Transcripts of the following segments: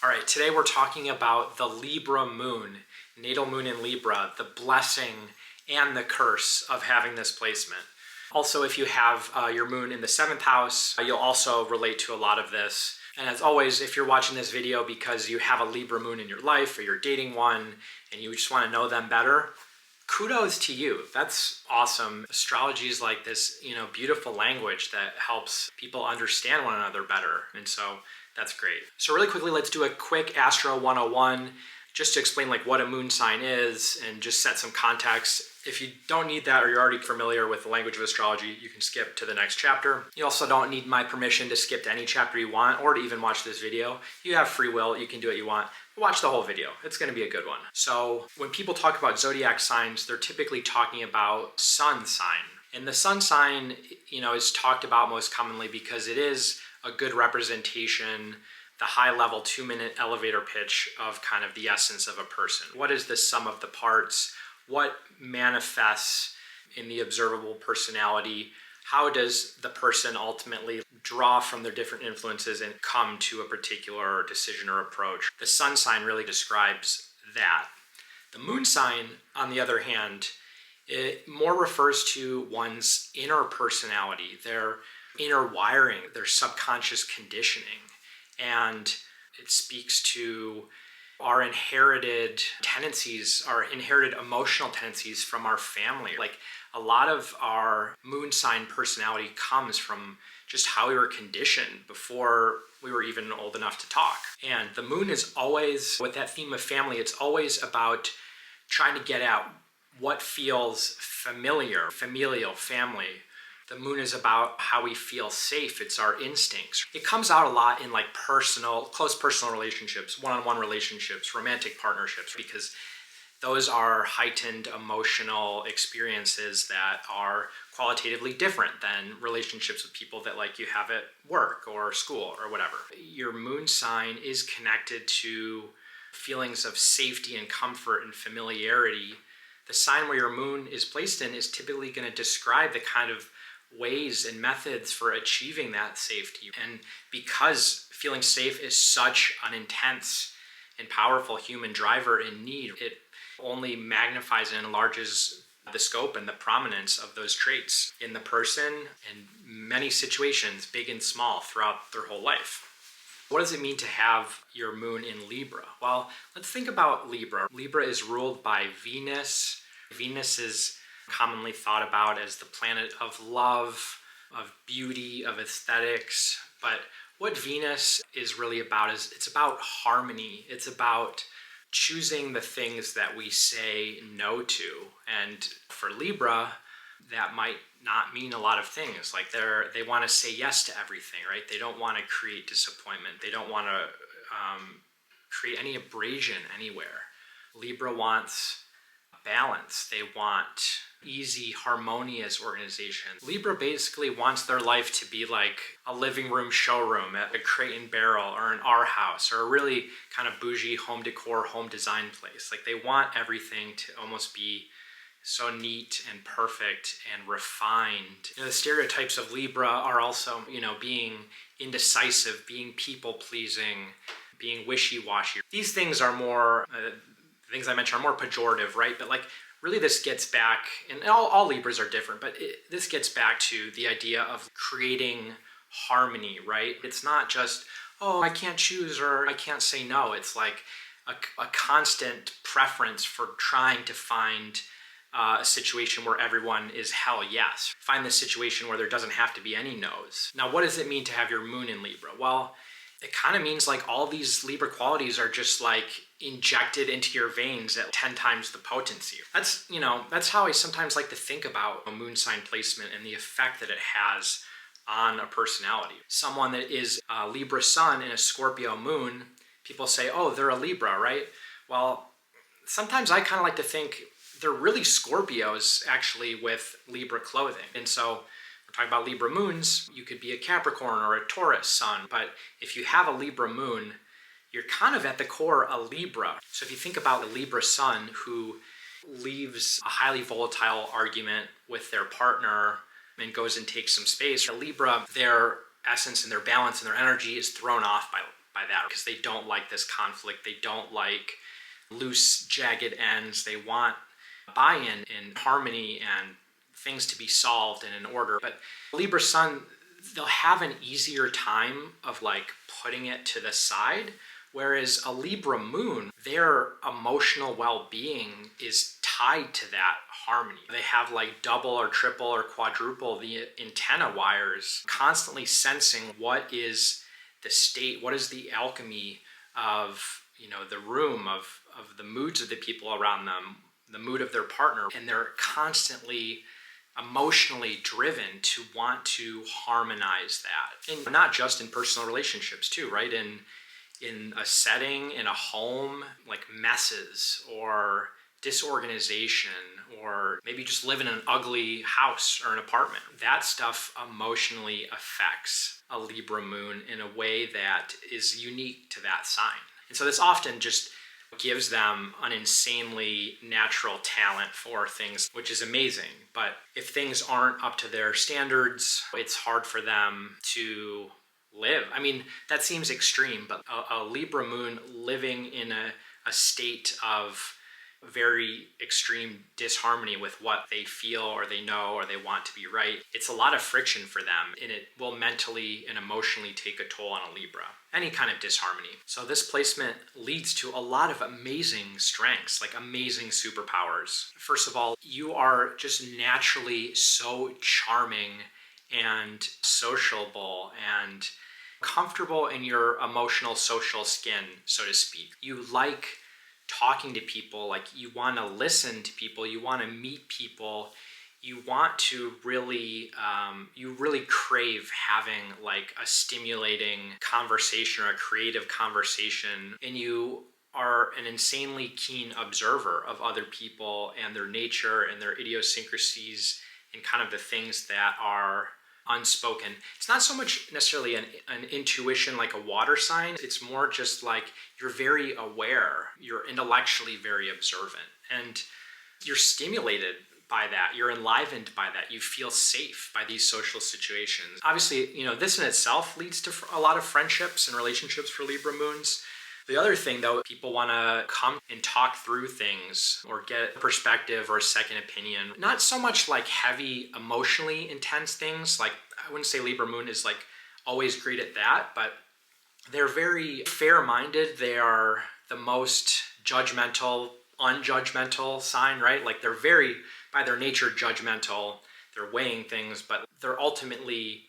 All right, today we're talking about the Libra Moon, natal moon in Libra, the blessing and the curse of having this placement. Also, if you have your moon in the 7th house, you'll also relate to a lot of this. And as always, if you're watching this video because you have a Libra moon in your life or you're dating one and you just want to know them better, kudos to you. That's awesome. Astrology is like this, beautiful language that helps people understand one another better. And so that's great. So really quickly, let's do a quick Astro 101 just to explain like what a moon sign is and just set some context. If you don't need that or you're already familiar with the language of astrology, you can skip to the next chapter. You also don't need my permission to skip to any chapter you want or to even watch this video. You have free will, you can do what you want. Watch the whole video, it's gonna be a good one. So when people talk about zodiac signs, they're typically talking about sun sign. And the sun sign, is talked about most commonly because it is a good representation, the high level 2-minute elevator pitch of kind of the essence of a person. What is the sum of the parts? What manifests in the observable personality? How does the person ultimately draw from their different influences and come to a particular decision or approach? The sun sign really describes that. The moon sign, on the other hand, it more refers to one's inner personality, their inner wiring, their subconscious conditioning. And it speaks to our inherited tendencies, our inherited emotional tendencies from our family. Like a lot of our moon sign personality comes from just how we were conditioned before we were even old enough to talk. And the moon is always, with that theme of family, it's always about trying to get at what feels familiar, familial, family. The moon is about how we feel safe. It's our instincts. It comes out a lot in like close personal relationships, one-on-one relationships, romantic partnerships, because those are heightened emotional experiences that are qualitatively different than relationships with people that like you have at work or school or whatever. Your moon sign is connected to feelings of safety and comfort and familiarity. The sign where your moon is placed in is typically going to describe the kind of ways and methods for achieving that safety. And because feeling safe is such an intense and powerful human driver in need, it only magnifies and enlarges the scope and the prominence of those traits in the person in many situations, big and small, throughout their whole life. What does it mean to have your moon in Libra? Well, let's think about Libra. Libra is ruled by Venus. Venus is commonly thought about as the planet of love, of beauty, of aesthetics. But what Venus is really about is it's about harmony. It's about choosing the things that we say no to. And for Libra, that might not mean a lot of things. Like they want to say yes to everything, right? They don't want to create disappointment. They don't want to create any abrasion anywhere. Libra wants balance. They want easy, harmonious organization. Libra basically wants their life to be like a living room showroom at a Crate and Barrel or an R House or a really kind of bougie home decor, home design place. Like they want everything to almost be so neat and perfect and refined. The stereotypes of Libra are also, being indecisive, being people-pleasing, being wishy-washy. These things are more, things I mentioned are more pejorative, right? But like really this gets back, and all Libras are different, but this gets back to the idea of creating harmony, right? It's not just, oh, I can't choose or I can't say no. It's like a constant preference for trying to find a situation where everyone is hell yes. Find the situation where there doesn't have to be any no's. Now, what does it mean to have your moon in Libra? Well, it kind of means like all these Libra qualities are just like injected into your veins at 10 times the potency. That's how I sometimes like to think about a moon sign placement and the effect that it has on a personality. Someone that is a Libra sun and a Scorpio moon, people say, oh, they're a Libra, right? Well, sometimes I kind of like to think they're really Scorpios actually with Libra clothing. And so we're talking about Libra moons, you could be a Capricorn or a Taurus sun, but if you have a Libra moon, you're kind of at the core a Libra. So if you think about a Libra sun who leaves a highly volatile argument with their partner and goes and takes some space, a Libra, their essence and their balance and their energy is thrown off by that because they don't like this conflict. They don't like loose, jagged ends. They want buy-in and harmony and things to be solved and in order. But Libra Sun, they'll have an easier time of like putting it to the side. Whereas a Libra Moon, their emotional well-being is tied to that harmony. They have like double or triple or quadruple the antenna wires, constantly sensing what is the state, what is the alchemy of, the room, of the moods of the people around them, the mood of their partner. And they're constantly emotionally driven to want to harmonize that. And not just in personal relationships too, right? In a setting, in a home, like messes or disorganization, or maybe just live in an ugly house or an apartment. That stuff emotionally affects a Libra Moon in a way that is unique to that sign. And so this often just gives them an insanely natural talent for things, which is amazing. But if things aren't up to their standards, it's hard for them to live. I mean, that seems extreme, but a Libra Moon living in a state of very extreme disharmony with what they feel or they know or they want to be right, it's a lot of friction for them, and it will mentally and emotionally take a toll on a Libra. Any kind of disharmony. So this placement leads to a lot of amazing strengths, like amazing superpowers. First of all, you are just naturally so charming and sociable and comfortable in your emotional social skin, so to speak. You like talking to people, like you want to listen to people, you want to meet people, you want to really, you really crave having like a stimulating conversation or a creative conversation, and you are an insanely keen observer of other people and their nature and their idiosyncrasies and kind of the things that are unspoken. It's not so much necessarily an intuition like a water sign. It's more just like you're very aware, you're intellectually very observant, and you're stimulated by that. You're enlivened by that. You feel safe by these social situations. Obviously, this in itself leads to a lot of friendships and relationships for Libra Moons. The other thing, though, people want to come and talk through things or get a perspective or a second opinion. Not so much like heavy, emotionally intense things. Like, I wouldn't say Libra Moon is like always great at that, but they're very fair-minded. They are the most judgmental, unjudgmental sign, right? Like they're very, by their nature, judgmental. They're weighing things, but they're ultimately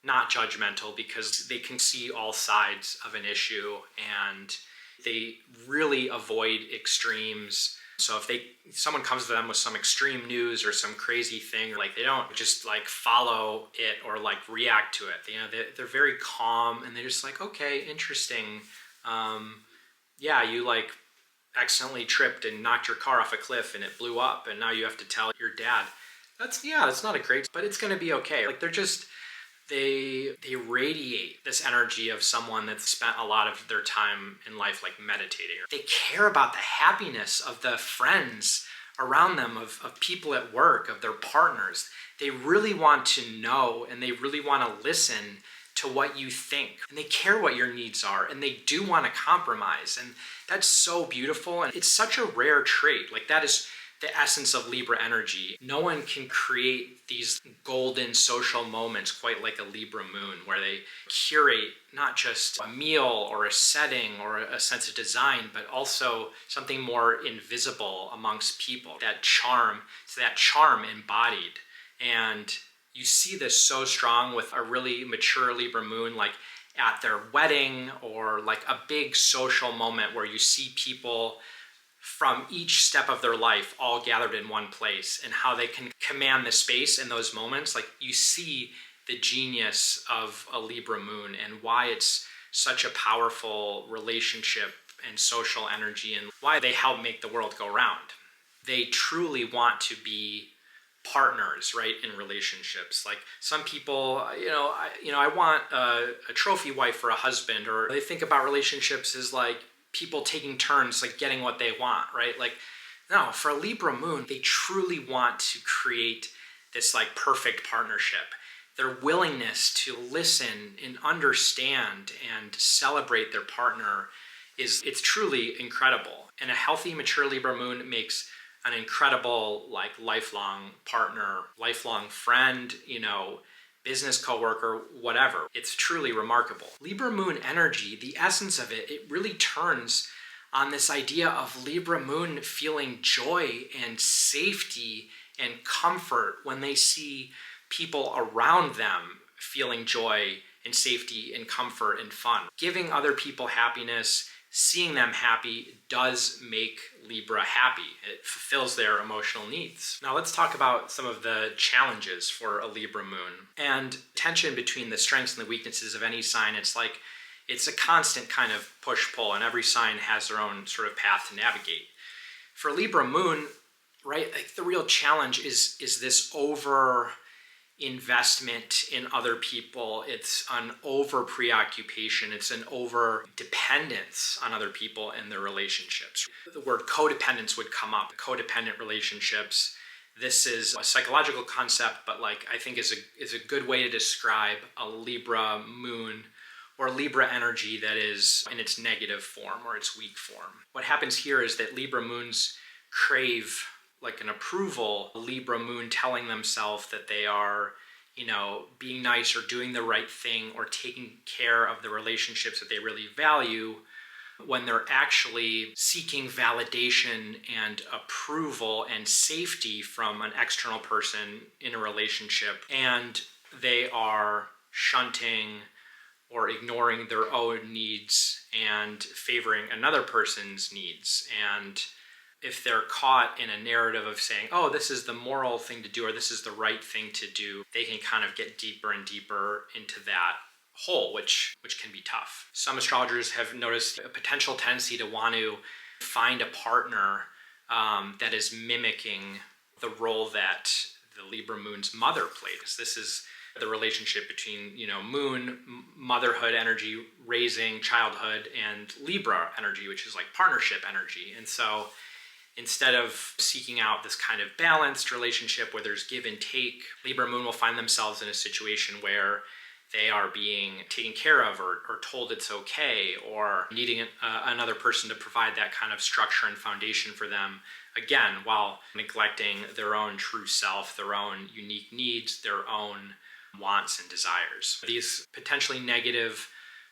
not judgmental because they can see all sides of an issue and they really avoid extremes. So if someone comes to them with some extreme news or some crazy thing, like they don't just like follow it or like react to it. They're very calm and they're just like, okay, interesting. Yeah, you like accidentally tripped and knocked your car off a cliff and it blew up and now you have to tell your dad. That's not a great, but it's going to be okay. Like they radiate this energy of someone that's spent a lot of their time in life like meditating. They care about the happiness of the friends around them, of people at work, of their partners. They really want to know and they really want to listen to what you think. And they care what your needs are and they do want to compromise. And that's so beautiful. And it's such a rare trait. Like that is the essence of Libra energy. No one can create these golden social moments quite like a Libra Moon, where they curate not just a meal or a setting or a sense of design, but also something more invisible amongst people. That charm, so that charm embodied. And you see this so strong with a really mature Libra Moon, like at their wedding or like a big social moment where you see people from each step of their life all gathered in one place and how they can command the space in those moments. Like you see the genius of a Libra Moon and why it's such a powerful relationship and social energy and why they help make the world go round. They truly want to be partners, right, in relationships. Like some people, I want a trophy wife or a husband, or they think about relationships as like people taking turns, like getting what they want, right? Like, no, for a Libra Moon, they truly want to create this like perfect partnership. their willingness to listen and understand and celebrate their partner it's truly incredible. And a healthy, mature Libra moon makes an incredible, like, lifelong partner, lifelong friend, business coworker, whatever. It's truly remarkable. Libra moon energy, the essence of it, it really turns on this idea of Libra moon feeling joy and safety and comfort when they see people around them feeling joy and safety and comfort and fun. Giving other people happiness, seeing them happy does make Libra happy. It fulfills their emotional needs. Now let's talk about some of the challenges for a Libra moon and tension between the strengths and the weaknesses of any sign. It's a constant kind of push-pull, and every sign has their own sort of path to navigate. For Libra moon, right, like, the real challenge is this over investment in other people. It's an over preoccupation. It's an over dependence on other people and their relationships. The word codependence would come up. Codependent relationships. This is a psychological concept, but I think is a good way to describe a Libra moon or Libra energy that is in its negative form or its weak form. What happens here is that Libra moons crave like an approval, a Libra moon telling themselves that they are, being nice or doing the right thing or taking care of the relationships that they really value, when they're actually seeking validation and approval and safety from an external person in a relationship, and they are shunting or ignoring their own needs and favoring another person's needs. And if they're caught in a narrative of saying, oh, this is the moral thing to do, or this is the right thing to do, they can kind of get deeper and deeper into that hole, which can be tough. Some astrologers have noticed a potential tendency to want to find a partner that is mimicking the role that the Libra moon's mother played. This is the relationship between, moon, motherhood energy, raising childhood, and Libra energy, which is like partnership energy. And so instead of seeking out this kind of balanced relationship where there's give and take, Libra moon will find themselves in a situation where they are being taken care of or told it's okay, or needing another person to provide that kind of structure and foundation for them, again, while neglecting their own true self, their own unique needs, their own wants and desires. These potentially negative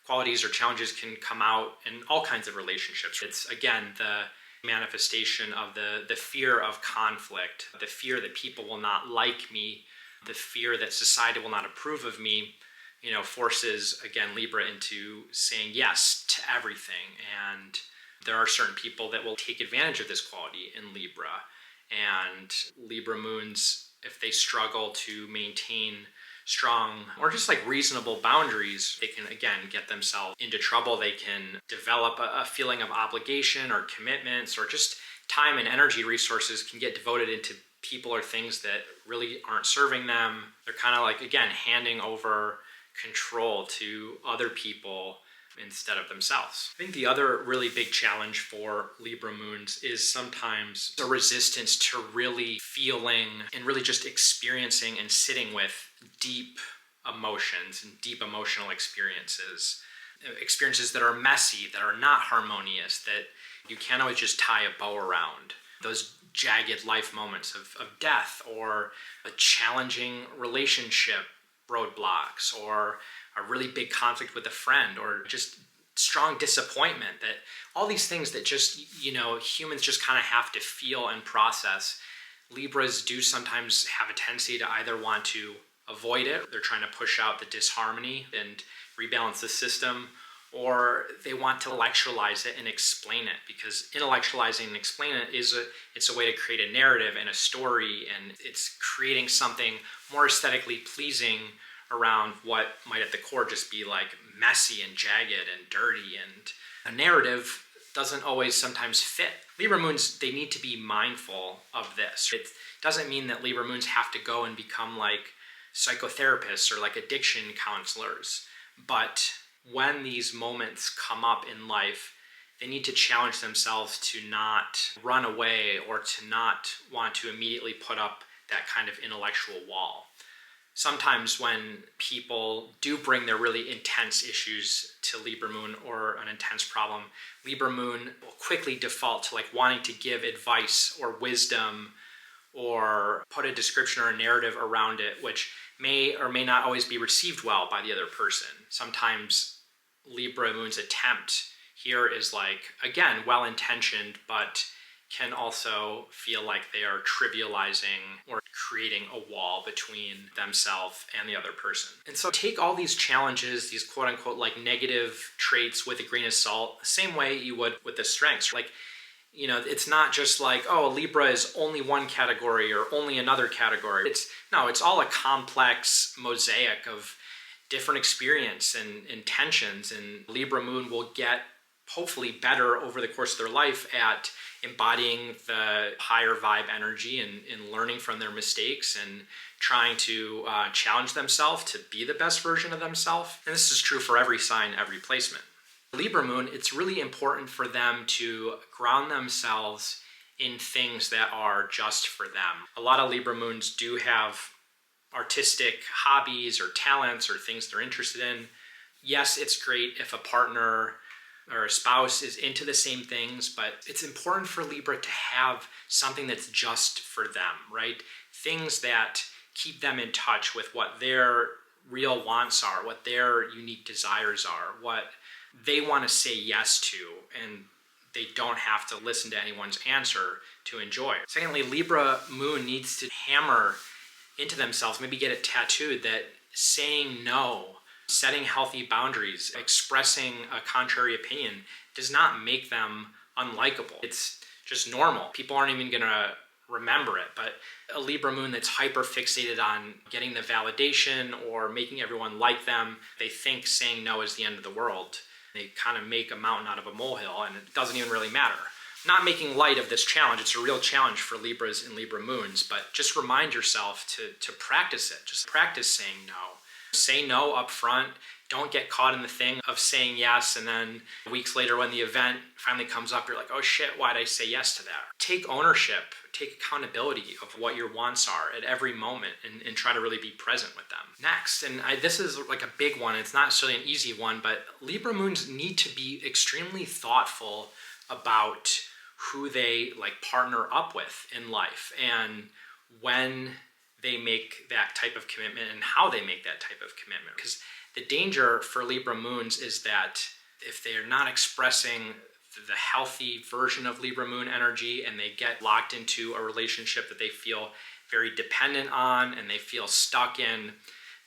qualities or challenges can come out in all kinds of relationships. It's, again, the manifestation of the fear of conflict, the fear that people will not like me, the fear that society will not approve of me, forces, again, Libra into saying yes to everything. And there are certain people that will take advantage of this quality in Libra. And Libra moons, if they struggle to maintain strong or just like reasonable boundaries, they can, again, get themselves into trouble. They can develop a feeling of obligation or commitments, or just time and energy resources can get devoted into people or things that really aren't serving them. They're kind of like, again, handing over control to other people instead of themselves. I think the other really big challenge for Libra moons is sometimes a resistance to really feeling and really just experiencing and sitting with deep emotions and deep emotional experiences that are messy, that are not harmonious, that you can't always just tie a bow around. Those jagged life moments of death, or a challenging relationship roadblocks, or a really big conflict with a friend, or just strong disappointment, that all these things that just, humans just kind of have to feel and process. Libras do sometimes have a tendency to either want to avoid it, they're trying to push out the disharmony and rebalance the system, or they want to intellectualize it and explain it, because intellectualizing and explaining it it's a way to create a narrative and a story, and it's creating something more aesthetically pleasing around what might at the core just be like messy and jagged and dirty, and a narrative doesn't always sometimes fit. Libra moons, they need to be mindful of this. It doesn't mean that Libra moons have to go and become like psychotherapists or like addiction counselors, but when these moments come up in life, they need to challenge themselves to not run away or to not want to immediately put up that kind of intellectual wall. sometimes when people do bring their really intense issues to Libra Moon or an intense problem, Libra Moon will quickly default to like wanting to give advice or wisdom or put a description or a narrative around it, which may or may not always be received well by the other person. Sometimes Libra Moon's attempt here is like, again, well-intentioned, but can also feel like they are trivializing or creating a wall between themselves and the other person. And so take all these challenges, these quote unquote like negative traits with a grain of salt, the same way you would with the strengths. Like, you know, it's not just like, oh, Libra is only one category or only another category. It's all a complex mosaic of different experience and intentions. And Libra Moon will get hopefully better over the course of their life at embodying the higher vibe energy and learning from their mistakes and trying to challenge themselves to be the best version of themselves. And this is true for every sign, every placement. Libra Moon, it's really important for them to ground themselves in things that are just for them. A lot of Libra Moons do have artistic hobbies or talents or things they're interested in. Yes, it's great if a partner or a spouse is into the same things, but it's important for Libra to have something that's just for them, right? Things that keep them in touch with what their real wants are, what their unique desires are, what they want to say yes to, and they don't have to listen to anyone's answer to enjoy. Secondly, Libra Moon needs to hammer into themselves, maybe get it tattooed, that saying no, setting healthy boundaries, expressing a contrary opinion does not make them unlikable. It's just normal. People aren't even gonna remember it, but a Libra Moon that's hyper fixated on getting the validation or making everyone like them, they think saying no is the end of the world. They kind of make a mountain out of a molehill and it doesn't even really matter. Not making light of this challenge, it's a real challenge for Libras and Libra Moons, but just remind yourself to practice it. Just practice saying no. Say no up front. Don't get caught in the thing of saying yes, and then weeks later when the event finally comes up, you're like, oh shit, why'd I say yes to that? Take ownership, take accountability of what your wants are at every moment and try to really be present with them. Next, and this is like a big one, it's not necessarily an easy one, but Libra Moons need to be extremely thoughtful about who they like partner up with in life and when they make that type of commitment and how they make that type of commitment. Because the danger for Libra Moons is that if they're not expressing the healthy version of Libra Moon energy and they get locked into a relationship that they feel very dependent on and they feel stuck in,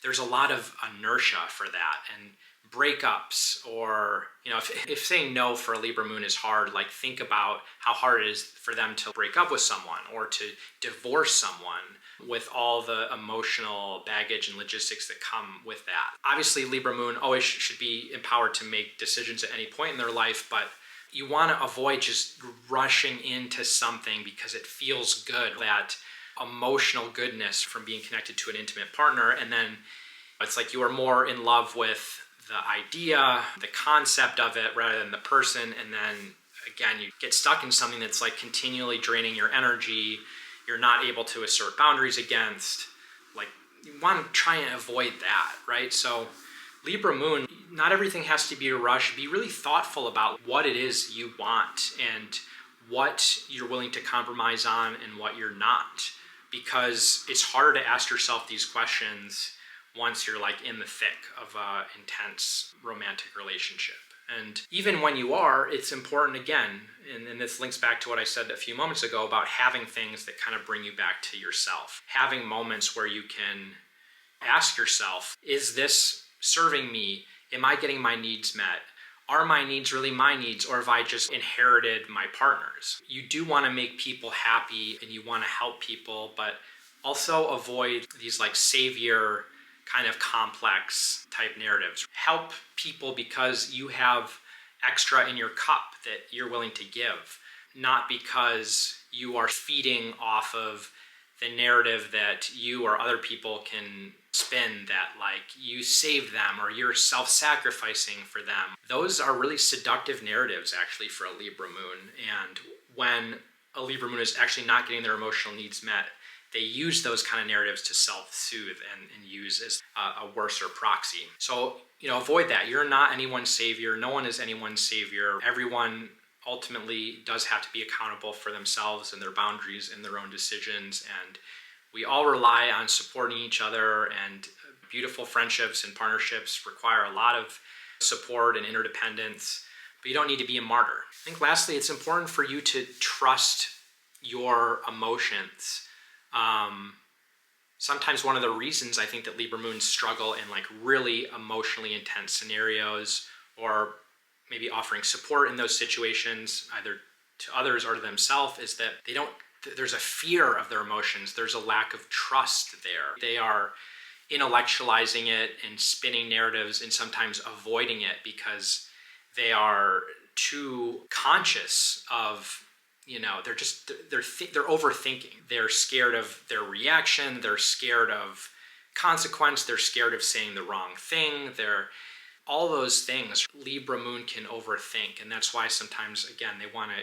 there's a lot of inertia for that and breakups, or you know, if saying no for a Libra Moon is hard, like think about how hard it is for them to break up with someone or to divorce someone with all the emotional baggage and logistics that come with that. Obviously, Libra Moon always should be empowered to make decisions at any point in their life, but you want to avoid just rushing into something because it feels good, that emotional goodness from being connected to an intimate partner, and then it's like you are more in love with the idea, the concept of it, rather than the person, and then again, you get stuck in something that's like continually draining your energy, you're not able to assert boundaries against. Like, you want to try and avoid that, right? So Libra Moon, not everything has to be a rush. Be really thoughtful about what it is you want and what you're willing to compromise on and what you're not, because it's harder to ask yourself these questions once you're like in the thick of an intense romantic relationship. And even when you are, it's important again, and this links back to what I said a few moments ago about having things that kind of bring you back to yourself. Having moments where you can ask yourself, is this serving me? Am I getting my needs met? Are my needs really my needs, or have I just inherited my partner's? You do want to make people happy and you want to help people, but also avoid these like savior kind of complex type narratives. Help people because you have extra in your cup that you're willing to give, not because you are feeding off of the narrative that you or other people can spin that like you saved them or you're self-sacrificing for them. Those are really seductive narratives actually for a Libra Moon. And when a Libra Moon is actually not getting their emotional needs met, they use those kind of narratives to self-soothe and use as a worser proxy. So, avoid that. You're not anyone's savior. No one is anyone's savior. Everyone ultimately does have to be accountable for themselves and their boundaries and their own decisions. And we all rely on supporting each other, and beautiful friendships and partnerships require a lot of support and interdependence, but you don't need to be a martyr. I think lastly, it's important for you to trust your emotions. Sometimes one of the reasons I think that Libra Moons struggle in like really emotionally intense scenarios, or maybe offering support in those situations, either to others or to themselves, is that there's a fear of their emotions. There's a lack of trust there. They are intellectualizing it and spinning narratives and sometimes avoiding it because they are too conscious of, they're overthinking. They're scared of their reaction. They're scared of consequence. They're scared of saying the wrong thing. All those things Libra Moon can overthink. And that's why sometimes, again, they want to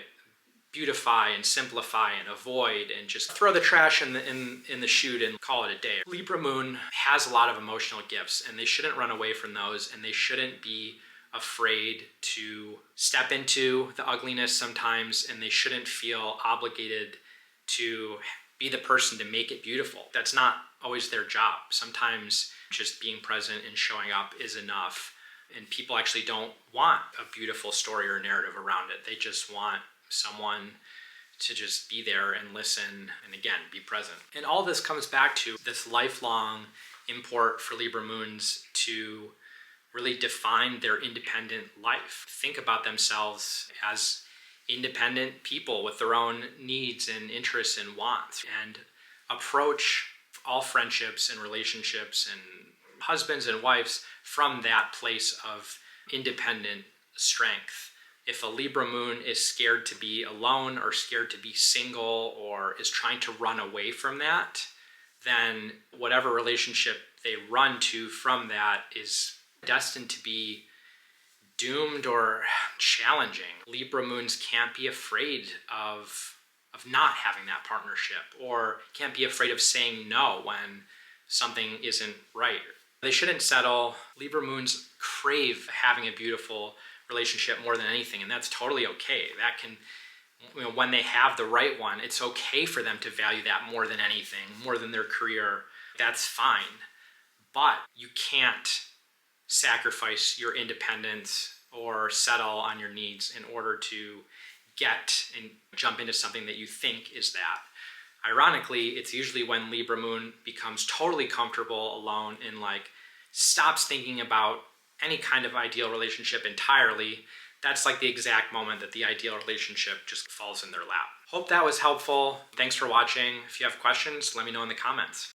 beautify and simplify and avoid and just throw the trash in the chute and call it a day. Libra Moon has a lot of emotional gifts, and they shouldn't run away from those, and they shouldn't be afraid to step into the ugliness sometimes, and they shouldn't feel obligated to be the person to make it beautiful. That's not always their job. Sometimes just being present and showing up is enough, and people actually don't want a beautiful story or narrative around it. They just want someone to just be there and listen and, again, be present. And all this comes back to this lifelong import for Libra Moons to really define their independent life. Think about themselves as independent people with their own needs and interests and wants, and approach all friendships and relationships and husbands and wives from that place of independent strength. If a Libra Moon is scared to be alone or scared to be single or is trying to run away from that, then whatever relationship they run to from that is destined to be doomed or challenging. Libra Moons can't be afraid of not having that partnership, or can't be afraid of saying no when something isn't right. They shouldn't settle. Libra Moons crave having a beautiful relationship more than anything, and that's totally okay. That can, when they have the right one, it's okay for them to value that more than anything, more than their career. That's fine. But you can't sacrifice your independence or settle on your needs in order to get and jump into something that you think is that. Ironically, it's usually when Libra Moon becomes totally comfortable alone and stops thinking about any kind of ideal relationship entirely. That's the exact moment that the ideal relationship just falls in their lap. Hope that was helpful. Thanks for watching. If you have questions, let me know in the comments.